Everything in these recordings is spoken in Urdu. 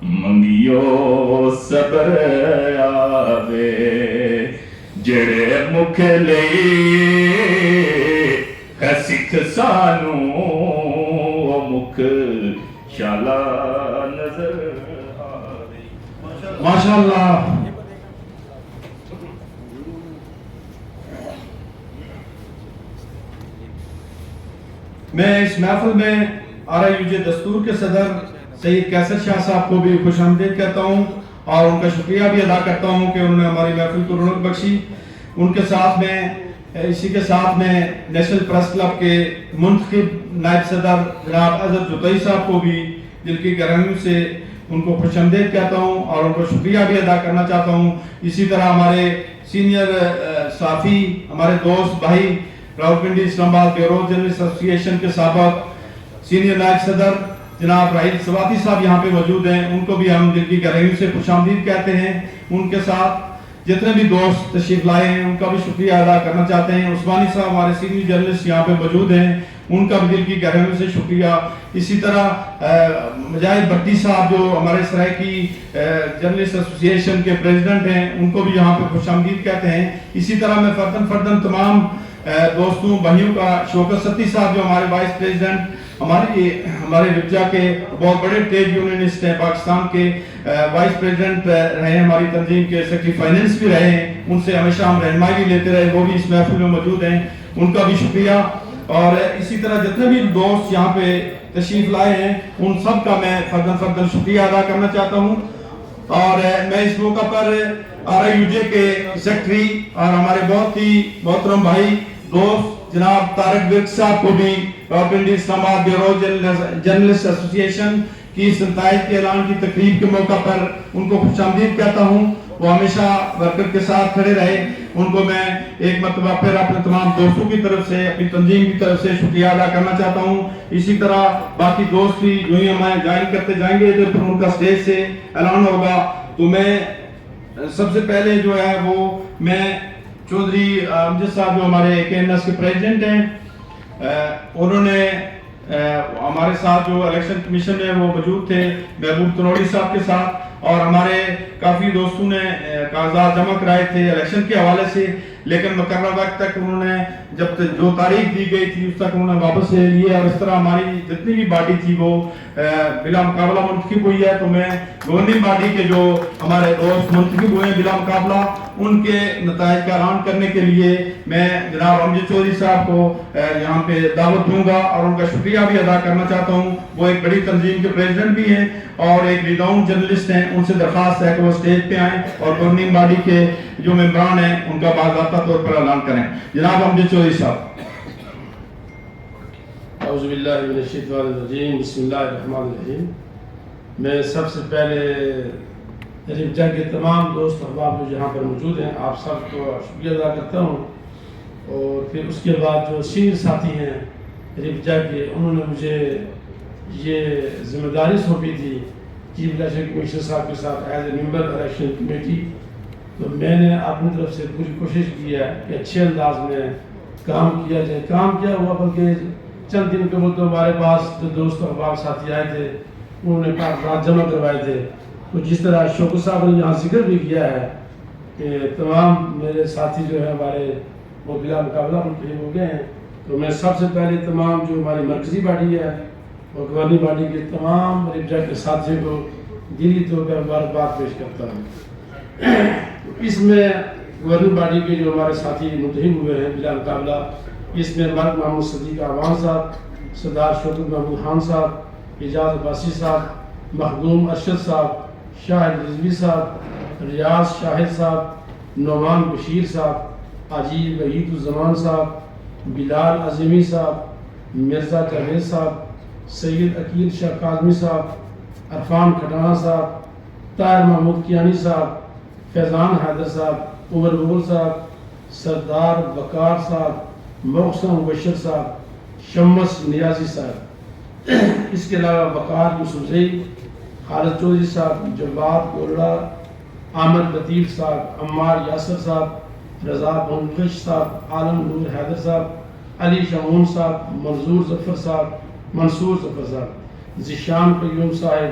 منگیو صبر آوے جڑے مکھ لئی ہے سکھ سانو مکھ شالا نظر آوے. ماشاءاللہ. میں اس محفل میں RIUJ دستور کے صدر سید کیسر شاہ صاحب کو بھی خوش آمدید کہتا ہوں اور ان کا شکریہ بھی ادا کرتا ہوں کہ انہوں نے ہماری محفل کو رونق بخشی. ان کے ساتھ میں اسی کے ساتھ میں نیشنل پریس کلب کے منتخب نائب صدر جناب اظہر جوتئی صاحب کو بھی دل کی گہرائیوں سے ان کو خوش آمدید کہتا ہوں اور ان کو شکریہ بھی ادا کرنا چاہتا ہوں. اسی طرح ہمارے سینئر صحافی ہمارے دوست بھائی راولپنڈی اسلام آباد بیورو جرنلسٹ ایسوسی ایشن کے سابق سینئر نائب صدر جناب راہیل سواتی صاحب یہاں پہ موجود ہیں، ان کو بھی ہم دل کی گہرائیوں سے خوش آمدید کہتے ہیں. ان کے ساتھ جتنے بھی دوست تشریف لائے ہیں ان کا بھی شکریہ ادا کرنا چاہتے ہیں. عثمانی صاحب ہمارے سینئر جرنلسٹ یہاں پہ موجود ہیں، ان کا بھی دل کی گہرائیوں سے شکریہ. اسی طرح مجاہد بھٹی صاحب جو ہمارے سرائیکی جرنلسٹ ایسوسی ایشن کے پریزیڈنٹ ہیں، ان کو بھی یہاں پہ خوش آمدید کہتے ہیں. اسی طرح میں فردن تمام دوستوں بھائیوں کا شوکت ستی صاحب جو ہمارے وائس پریزیڈنٹ ہمارے رجا کے بہت بڑے ٹریڈ یونینسٹ ہیں، پاکستان کے وائس پریزیڈنٹ رہے ہیں، ہماری تنظیم کے سیکرٹری فائننس بھی رہے ہیں، ان سے ہمیشہ ہم رہنمائی بھی لیتے رہے، وہ بھی اس محفل میں موجود ہیں، ان کا بھی شکریہ. اور اسی طرح جتنے بھی دوست یہاں پہ تشریف لائے ہیں ان سب کا میں فردن شکریہ ادا کرنا چاہتا ہوں. اور میں اس موقع پر RIUJ کے سیکرٹری اور ہمارے بہت ہی محترم بھائی دوست جناب طارق برق صاحب کو بھی راولپنڈی اسلام آباد بیورو جرنلسٹ ایسوسی ایشن کی 27 کے اعلان کی تقریب کے موقع پر ان کو خوش آمدید کہتا ہوں. وہ ہمیشہ برکت کے ساتھ کھڑے رہے. ان کو میں ایک مرتبہ پھر اپنے تمام دوستوں کی طرف سے اپنی تنظیم کی طرف سے شکریہ ادا کرنا چاہتا ہوں. اسی طرح باقی دوست بھی جو ہی ہمیں جوائن کرتے جائیں گے تو پھر ان کا اسٹیج سے اعلان ہوگا. تو میں سب سے پہلے جو ہے وہ میں چودھری امجد صاحب جو ہمارے KNS کے پریزیڈنٹ ہیں، انہوں نے ہمارے ساتھ جو الیکشن کمیشن میں وہ موجود تھے محبوب تنوڑی صاحب کے ساتھ، اور ہمارے کافی دوستوں نے کاغذات جمع کرائے تھے الیکشن کے حوالے سے، لیکن مقررہ وقت تک انہوں نے جب جو تاریخ دی گئی تھی اس تک انہوں نے واپس لے لیے. اور اس طرح ہماری جتنی بھی باڈی تھی وہ بلا مقابلہ منتخب ہوئی ہے. تو میں گورننگ باڈی کے جو ہمارے دوست منتخب ہوئے ہیں بلا مقابلہ، ان کے نتائج کا اعلان کرنے کے لیے میں جناب امجد چودھری صاحب کو یہاں پہ دعوت دوں گا اور ان کا شکریہ بھی ادا کرنا چاہتا ہوں. وہ ایک بڑی تنظیم کے پریزیڈنٹ بھی ہیں اور ایک ریڈاؤن جرنلسٹ ہیں. ان سے درخواست ہے کہ وہ اسٹیج پہ آئیں اور گورننگ باڈی کے جو ممبران ہیں ان کا باضابطہ طور پر اعلان کریں. جناب امجد چودھری صاحب. اعوذ باللہ من الشیطان الرجیم، بسم اللہ الرحمن الرحیم. میں سب سے پہلے رجا کے تمام دوست احباب جو یہاں پر موجود ہیں آپ سب کو شکریہ ادا کرتا ہوں. اور پھر اس کے بعد جو سینئر ساتھی ہیں رجا کے، انہوں نے مجھے یہ ذمہ داری سونپی تھی چیف الیکشن کمیشن صاحب کے ساتھ as a member election committee. تو میں نے اپنی طرف سے پوری کوشش کی ہے کہ اچھے انداز میں کام کیا جائے. کام کیا ہوا، بلکہ چند دن قبل تو ہمارے پاس جو دوست احباب ساتھی آئے تھے انہوں نے کاغذات جمع کروائے تھے. تو جس طرح شوکت صاحب نے یہاں ذکر بھی کیا ہے کہ تمام میرے ساتھی جو ہیں ہمارے وہ بلا مقابلہ منتخب ہو گئے ہیں. تو میں سب سے پہلے تمام جو ہماری مرکزی باڈی ہے اور گورننگ باڈی کے تمام رجا کے ساتھیوں کو دلی طور پر مبارکباد پیش کرتا ہوں. اس میں گورننگ باڈی کے جو ہمارے ساتھی منتخب ہوئے ہیں بلا مقابلہ، اس میں مرک محمد صدیق اعوان صاحب، سردار شوکت محمود خان صاحب، اعجاز عباسی صاحب، مخدوم ارشد صاحب، شاہد رضوی صاحب، ریاض شاہد صاحب، نعمان بشیر صاحب، حاجی وحید الزمان صاحب، بلال عظیمی صاحب، مرزا جاوید صاحب، سید عقیل شاہ کاظمی صاحب، عرفان کھٹانہ صاحب، طاہر محمود کیانی صاحب، فیضان حیدر صاحب، عمر مغل صاحب، سردار وقار صاحب، محسن مبشر صاحب، شمس نیازی صاحب. اس کے علاوہ وقار یوسف زئی، خالد چودھری صاحب، جواد گولڑا، احمد لطیف صاحب، عمار یاسر صاحب، رضا بنگش صاحب، عالم نور حیدر صاحب، علی شمون صاحب، منصور ظفر صاحب، ذیشان قیوم صاحب،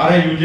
RIUJ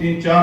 3-4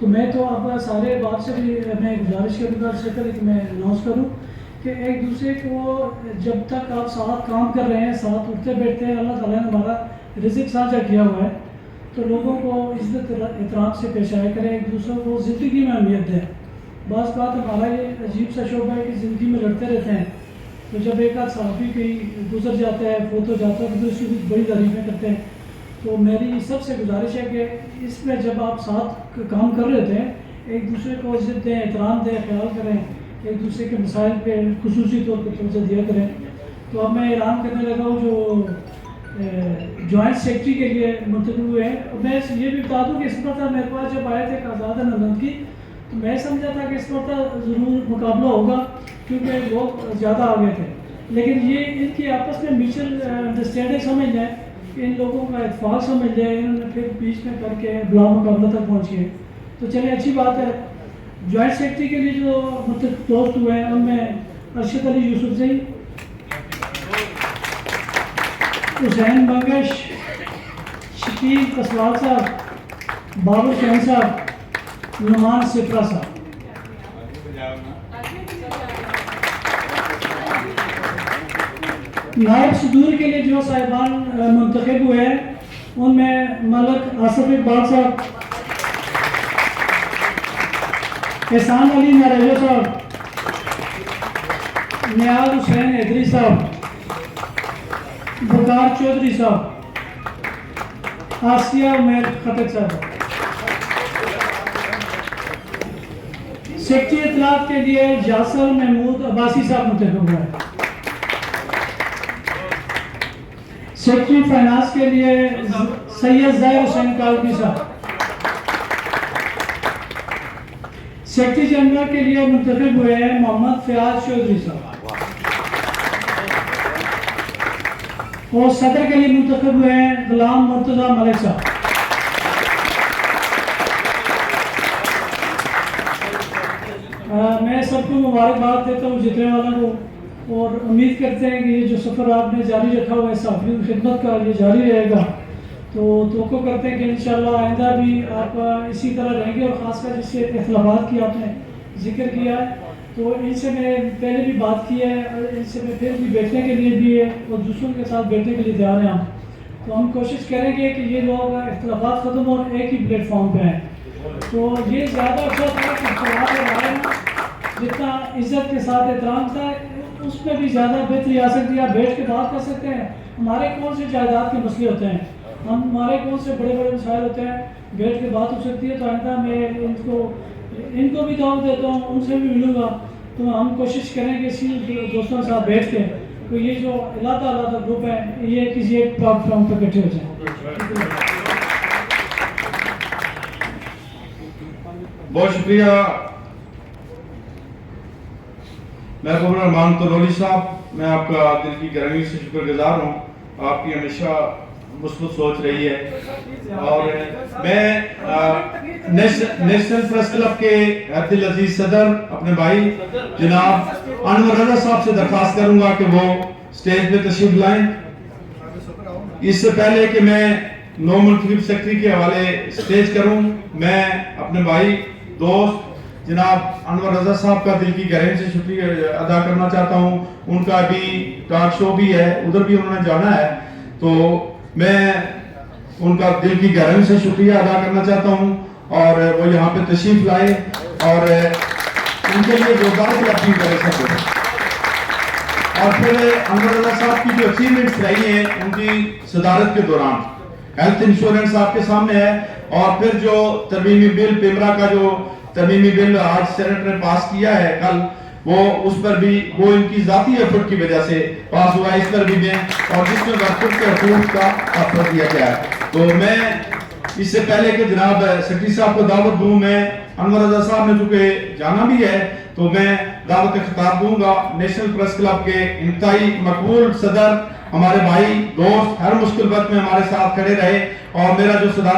تو میں تو اب سارے بات سے بھی میں گزارش کروں گا اس سے پہلے کہ میں اناؤنس کروں کہ ایک دوسرے کو جب تک آپ ساتھ کام کر رہے ہیں، ساتھ اٹھتے بیٹھتے ہیں، اللہ تعالیٰ نے ہمارا رزق سانجھا کیا ہوا ہے، تو لوگوں کو عزت احترام سے پیش آیا کریں، ایک دوسرے کو زندگی میں اہمیت دیں۔ بعض بات ہمارا یہ عجیب سا شعبہ ہے کہ زندگی میں لڑتے رہتے ہیں، تو جب ایک آدھ صحافی کہیں گزر جاتا ہے، فوت ہو جاتا ہے، تو اس کی بڑی تعریفیں کرتے ہیں۔ تو میری سب سے گزارش ہے کہ اس میں جب آپ ساتھ کام کر رہے ہوتے ہیں، ایک دوسرے کو عزت دیں، احترام دیں، خیال کریں، ایک دوسرے کے مسائل پہ خصوصی طور پر توجہ دیا کریں۔ تو اب میں اعلان کرنے لگا ہوں جو جوائنٹ سیکرٹری کے لیے منتخب ہوئے ہیں۔ اور میں یہ بھی بتا دوں کہ اس مرتبہ میرے پاس جب آئے تھے آزاد نندن کی، تو میں سمجھا تھا کہ اس مرتبہ ضرور مقابلہ ہوگا کیونکہ لوگ زیادہ آگے تھے، لیکن یہ ان کی آپس میں میوچل انڈرسٹینڈنگ سمجھ جائیں کہ ان لوگوں کا اتفاق سمجھ جائے، انہوں نے پھر بیچ میں کر کے بلا مقابلہ تک پہنچ گئے۔ تو چلے اچھی بات ہے۔ جوائنٹ سیکرٹری کے لیے جو مطلب دوست ہوئے ہیں ان میں ارشد علی یوسف زئی، حسین منگش، شکیل قصوال صاحب، بابر شہین صاحب، نعمان سفرا صاحب۔ نائب صدور کے لیے جو صاحبان منتخب ہوئے ہیں ان میں ملک آصف اقبال صاحب، احسان علی ناریو صاحب، نیاز حسین حیدری صاحب، بکار چودھری صاحب، آسیہ عمیر خٹک صاحب۔ سیکرٹری اطلاعات کے لیے یاسر محمود عباسی صاحب منتخب ہوئے ہیں۔ سیکرٹری فائنانس کے لیے سید ظاہر حسین کالوی صاحب۔ سیکرٹری جنرل کے لیے منتخب ہوئے ہیں محمد فیاض چودھری صاحب، اور صدر کے لیے منتخب ہوئے ہیں غلام مرتضی ملک صاحب۔ میں سب کو مبارکباد دیتا ہوں جتنے والوں کو، اور امید کرتے ہیں کہ یہ جو سفر آپ نے جاری رکھا ہوا ہے صحافیوں کی خدمت کا، یہ جاری رہے گا۔ تو توقع کرتے ہیں کہ انشاءاللہ آئندہ بھی آپ اسی طرح رہیں گے، اور خاص کر جس سے اختلافات کی آپ نے ذکر کیا ہے، تو ان سے میں پہلے بھی بات کی ہے، اور ان سے میں پھر بھی بیٹھنے کے لیے بھی ہے اور دوسروں کے ساتھ بیٹھنے کے لیے تیار ہیں ہم۔ تو ہم کوشش کریں گے کہ یہ لوگ اختلافات ختم اور ایک ہی پلیٹ فارم پہ ہیں۔ تو یہ زیادہ اچھا تھا کہ اختلافات کے بارے میں جتنا عزت کے ساتھ احترام تھا، اس میں بھی زیادہ بہتری آ سکتی ہے۔ آپ بیٹھ کے بات کر سکتے ہیں، ہمارے کون سے جائیداد کے مسئلے ہوتے ہیں، ہمارے کون سے بڑے بڑے مسائل ہوتے ہیں، بیٹھ کے بات ہو سکتی ہے۔ تو آئندہ میں ان کو بھی دعوت دیتا ہوں، ان سے بھی ملوں گا، تو ہم کوشش کریں کہ اسی دوستوں کے ساتھ بیٹھ کے تو یہ جو علیحدہ گروپ ہے یہ کسی ایک پلیٹ فارم پہ اکٹھے ہو جائیں۔ بہت شکریہ محبوب الرحمان تلولی صاحب، میں آپ کا دل کی گہرائیوں سے شکر گزار ہوں۔ آپ کی ہمیشہ مثبت سوچ رہی ہے، اور میں نیشنل پریس کلب کے دل عزیز صدر اپنے بھائی جناب انور رضا صاحب سے درخواست کروں گا کہ وہ سٹیج پہ تشریف لائیں۔ اس سے پہلے کہ میں نو منتخب سیکرٹری کے حوالے سٹیج کروں، میں اپنے بھائی دوست جناب انور رضا صاحب کا دل کی گہرائیوں سے شکریہ ادا کرنا چاہتا ہوں۔ ان کا بھی ٹاک شو بھی ہے، ادھر بھی انہوں نے جانا ہے، تو میں ان کا دل کی گہرائیوں سے شکریہ ادا کرنا چاہتا ہوں، اور وہ یہاں پہ تشریف لائے اور ان کے لیے زوردار کی اپیل کرے سکتے ہیں۔ اور پھر انور رضا صاحب کی جو اچیومنٹس رہی ہیں ان کی صدارت کے دوران، ہیلتھ انشورنس آپ کے سامنے ہے، اور پھر جو ترمیمی بل پیمرا کا جو ترمیمی بل آج سینٹ نے پاس کیا ہے کل، وہ اس پر بھی وہ ان کی ذاتی ایفرٹ کی وجہ سے پاس ہوا ہے، اس پر بھی میں اور جس میں ورکرز کے حقوق کا تحفظ دیا گیا ہے۔ تو میں اس سے پہلے کہ جناب سیکرٹری صاحب کو دعوت دوں، میں انور رضا صاحب نے چونکہ جانا بھی ہے تو میں دعوت خطاب دوں گا نیشنل پریس کلب کے انتہائی مقبول صدر، ہمارے بھائی دوست، ہر مشکل وقت میں ہمارے ساتھ کھڑے رہے، اور میرا جو صدارت